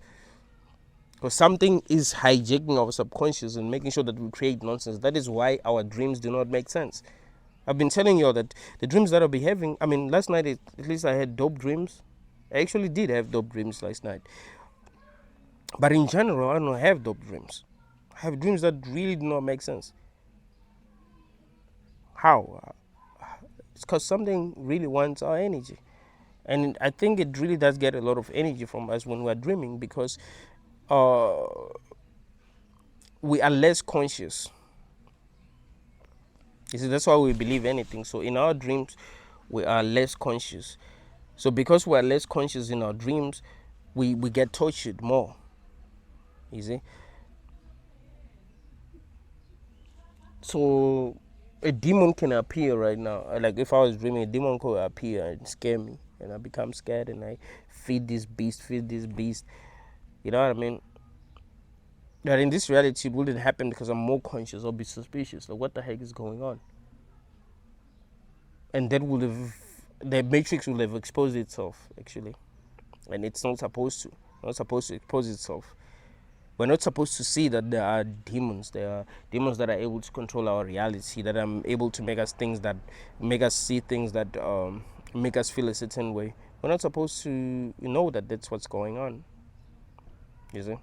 A: Because something is hijacking our subconscious and making sure that we create nonsense. That is why our dreams do not make sense. I've been telling you all that the dreams that I'll be having, I mean, last night at least I had dope dreams. I actually did have dope dreams last night. But in general, I don't have dope dreams. I have dreams that really do not make sense. How? It's because something really wants our energy. And I think it really does get a lot of energy from us when we're dreaming, because uh, we are less conscious. You see, that's why we believe anything. So in our dreams, we are less conscious. So because we are less conscious in our dreams, we get tortured more. You see? So a demon can appear right now. Like if I was dreaming, a demon could appear and scare me, and I become scared, and I feed this beast. You know what I mean? That in this reality, it wouldn't happen because I'm more conscious or be suspicious. Like, what the heck is going on? And that would have, the matrix will have exposed itself, actually. And it's not supposed to. Not supposed to expose itself. We're not supposed to see that there are demons. There are demons that are able to control our reality, that are able to make us things that make us see things that make us feel a certain way. We're not supposed to know that that's what's going on. You see?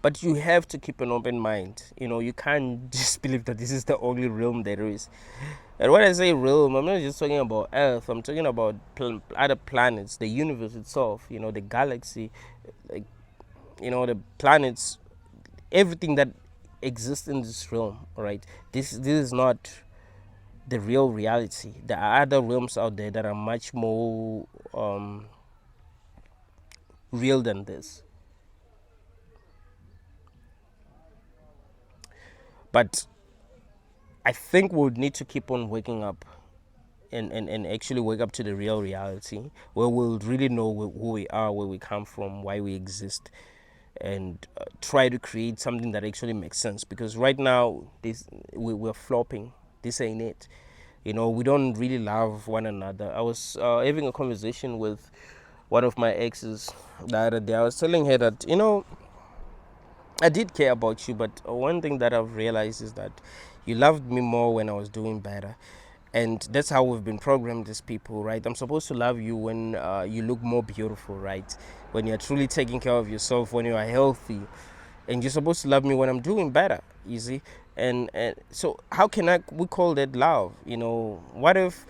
A: But you have to keep an open mind. You can't just believe that this is the only realm there is. And when I say realm, I'm not just talking about Earth. I'm talking about other planets, the universe itself, the galaxy, like, the planets, everything that exists in this realm, right? This is not the real reality. There are other realms out there that are much more real than this. But I think we would need to keep on waking up and actually wake up to the real reality, where we'll really know who we are, where we come from, why we exist, and try to create something that actually makes sense. Because right now, we're flopping. This ain't it. We don't really love one another. I was having a conversation with one of my exes the other day. I was telling her that, I did care about you, but one thing that I've realized is that you loved me more when I was doing better. And that's how we've been programmed as people, right? I'm supposed to love you when you look more beautiful, right? When you're truly taking care of yourself, when you are healthy. And you're supposed to love me when I'm doing better, you see? And so how can we call that love? What if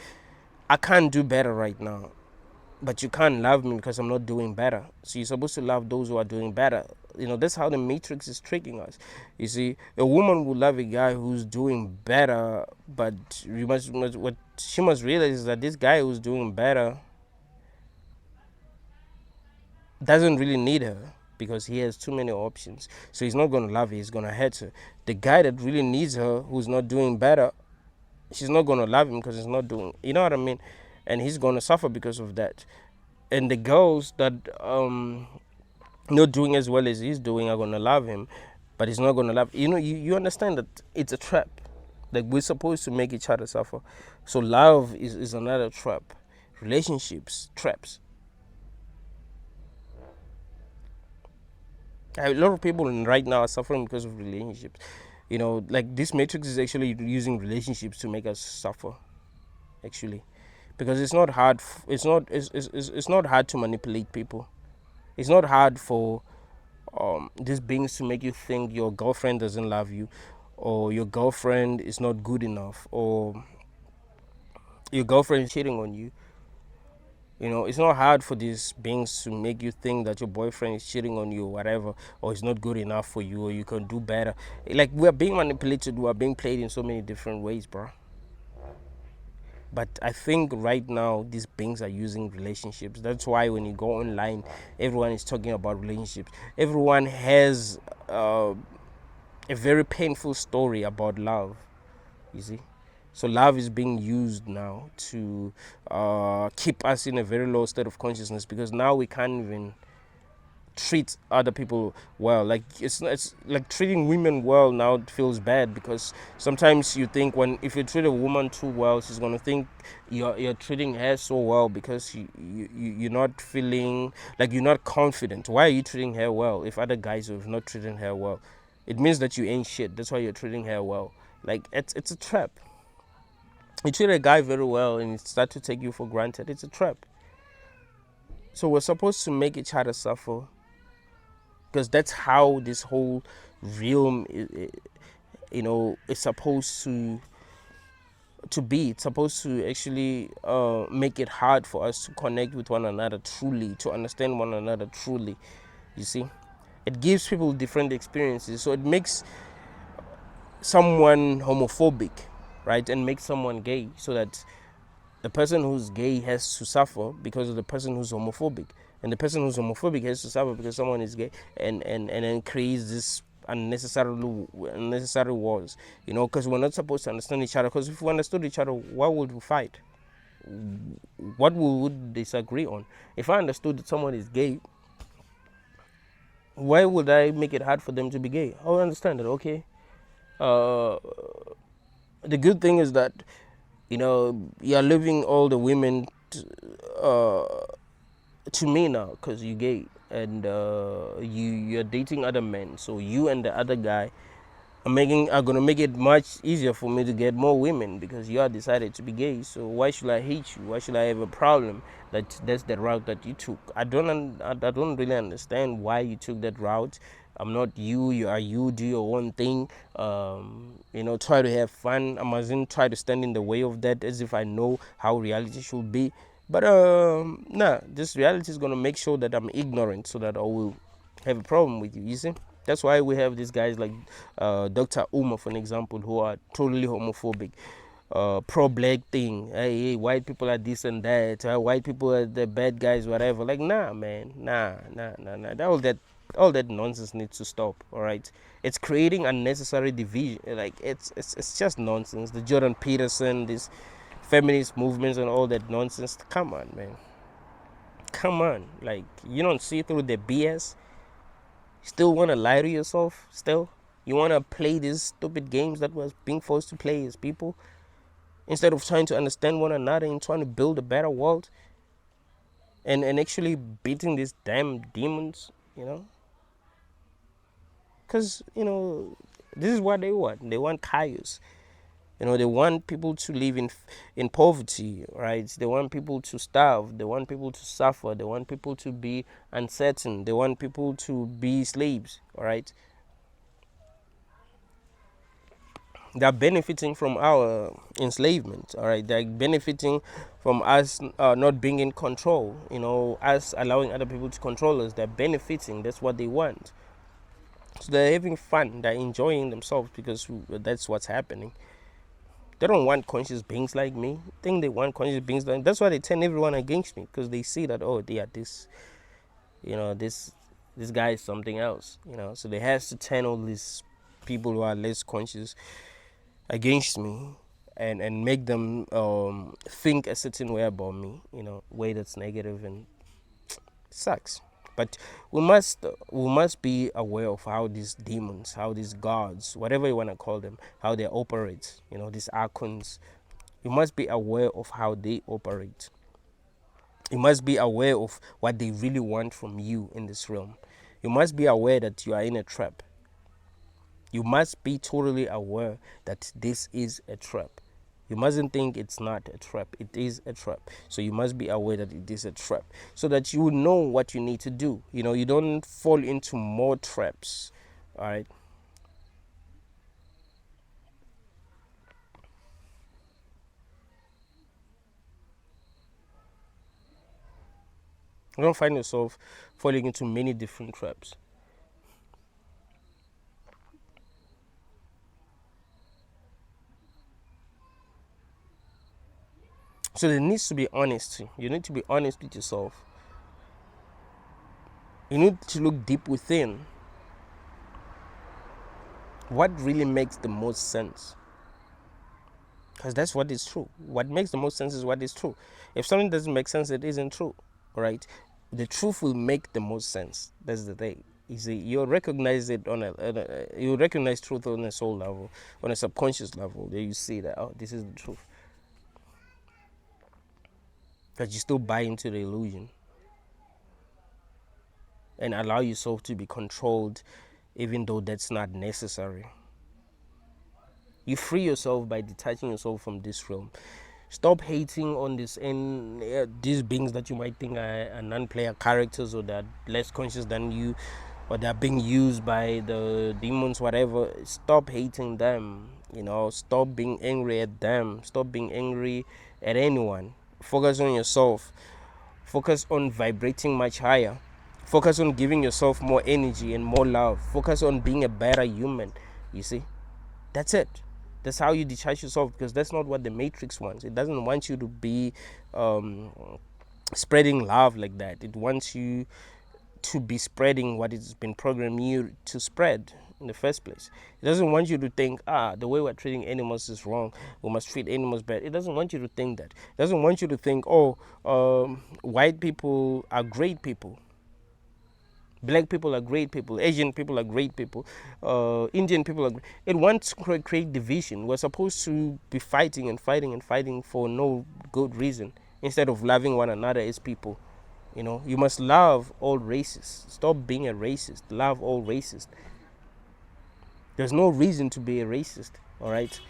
A: I can't do better right now, but you can't love me because I'm not doing better? So you're supposed to love those who are doing better. That's how the matrix is tricking us. You see, a woman will love a guy who's doing better, but what she must realize is that this guy who's doing better doesn't really need her, because he has too many options. So he's not going to love her, he's going to hurt her. The guy that really needs her, who's not doing better, she's not going to love him because he's not doing, you know what I mean? And he's going to suffer because of that. And the girls that not doing as well as he's doing are going to love him, but he's not going to love. You understand that it's a trap. Like, we're supposed to make each other suffer. So love is another trap. Relationships, traps. A lot of people right now are suffering because of relationships. Like, this matrix is actually using relationships to make us suffer, actually, because it's not hard. It's not hard to manipulate people. It's not hard for these beings to make you think your girlfriend doesn't love you, or your girlfriend is not good enough, or your girlfriend is cheating on you. It's not hard for these beings to make you think that your boyfriend is cheating on you or whatever, or is not good enough for you, or you can do better. Like, we're being manipulated, we're being played in so many different ways, bro. But I think right now these beings are using relationships. That's why when you go online, everyone is talking about relationships. Everyone has a very painful story about love, you see. So love is being used now to keep us in a very low state of consciousness, because now we can't even treat other people well. Like it's like treating women well now feels bad, because sometimes you think if you treat a woman too well, she's gonna think you're treating her so well, because you're not feeling like, you're not confident. Why are you treating her well if other guys have not treating her well? It means that you ain't shit. That's why you're treating her well. Like it's a trap. You treat a guy very well and he start to take you for granted. It's a trap. So we're supposed to make each other suffer, because that's how this whole realm, is supposed to be. It's supposed to actually make it hard for us to connect with one another truly, to understand one another truly. You see, it gives people different experiences, so it makes someone homophobic, right, and makes someone gay, so that the person who's gay has to suffer because of the person who's homophobic, and the person who's homophobic has to suffer because someone is gay, and then creates this unnecessary wars, because we're not supposed to understand each other. Because if we understood each other, why would we fight? What we would disagree on? If I understood that someone is gay, why would I make it hard for them to be gay? I will understand it. Okay. The good thing is that you're leaving all the women to me now, because you're gay, and you're dating other men. So you and the other guy are gonna make it much easier for me to get more women, because you are decided to be gay. So why should I hate you? Why should I have a problem that's the route that you took? I don't really understand why you took that route. I'm not you. You are you. Do your own thing. Try to have fun. I mustn't try to stand in the way of that, as if I know how reality should be. But nah, this reality is gonna make sure that I'm ignorant, so that I will have a problem with you. You see, that's why we have these guys like Dr. Uma, for an example, who are totally homophobic, pro-black thing. Hey, white people are this and that. White people are the bad guys, whatever. Like, nah, man, nah. All that nonsense needs to stop. All right, it's creating unnecessary division. Like, it's just nonsense. The Jordan Peterson, this feminist movements and all that nonsense. Come on, man. Come on. Like, you don't see through the BS. Still want to lie to yourself? Still, you want to play these stupid games that was being forced to play as people, instead of trying to understand one another and trying to build a better world, and actually beating these damn demons. Because this is what they want. They want chaos. They want people to live in poverty, right? They want people to starve. They want people to suffer. They want people to be uncertain. They want people to be slaves, all right? They're benefiting from our enslavement, all right? They're benefiting from us not being in control, us allowing other people to control us. They're benefiting. That's what they want. So they're having fun. They're enjoying themselves, because that's what's happening. They don't want conscious beings like me. I think they want conscious beings like me. That's why they turn everyone against me, because they see that, oh, they are this, this guy is something else, So they have to turn all these people who are less conscious against me, and make them think a certain way about me, way that's negative, and it sucks. But we must be aware of how these demons, how these gods, whatever you want to call them, how they operate. These archons. You must be aware of how they operate. You must be aware of what they really want from you in this realm. You must be aware that you are in a trap. You must be totally aware that this is a trap. You mustn't think it's not a trap. It is a trap. So you must be aware that it is a trap, so that you know what you need to do. You don't fall into more traps. All right. You don't find yourself falling into many different traps. So there needs to be honesty. You need to be honest with yourself. You need to look deep within. What really makes the most sense? Because that's what is true. What makes the most sense is what is true. If something doesn't make sense, it isn't true. All right? the truth will make the most sense. That's the thing. You see, you'll recognize it you recognize truth on a soul level, on a subconscious level. There you see that, oh, this is the truth. But you still buy into the illusion and allow yourself to be controlled, even though that's not necessary. You free yourself by detaching yourself from this realm. Stop hating on this and these beings that you might think are non-player characters, or that less conscious than you, or they're being used by the demons, whatever. Stop hating them. Stop being angry at them. Stop being angry at anyone. Focus on yourself. Focus on vibrating much higher. Focus on giving yourself more energy and more love. Focus on being a better human. You see, that's it. That's how you detach yourself, because that's not what the Matrix wants. It doesn't want you to be spreading love like that. It wants you to be spreading what it's been programming you to spread in the first place. It doesn't want you to think, the way we're treating animals is wrong, we must treat animals bad. It doesn't want you to think that. It doesn't want you to think, white people are great people, black people are great people, Asian people are great people, Indian people are great. It wants to create division. We're supposed to be fighting and fighting and fighting for no good reason, instead of loving one another as people. You must love all races. Stop being a racist. Love all races. There's no reason to be a racist, all right?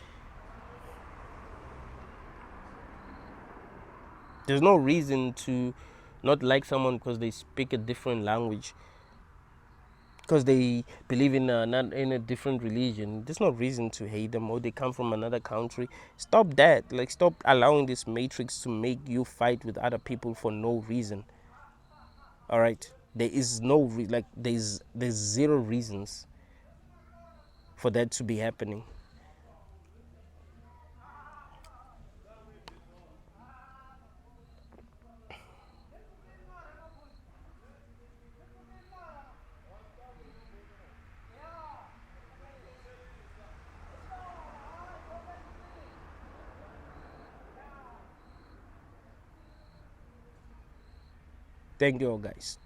A: There's no reason to not like someone because they speak a different language, because they believe in not in a different religion. There's no reason to hate them, or they come from another country. Stop that. Like, stop allowing this matrix to make you fight with other people for no reason. All right, there is no there's zero reasons for that to be happening. Thank you all, guys.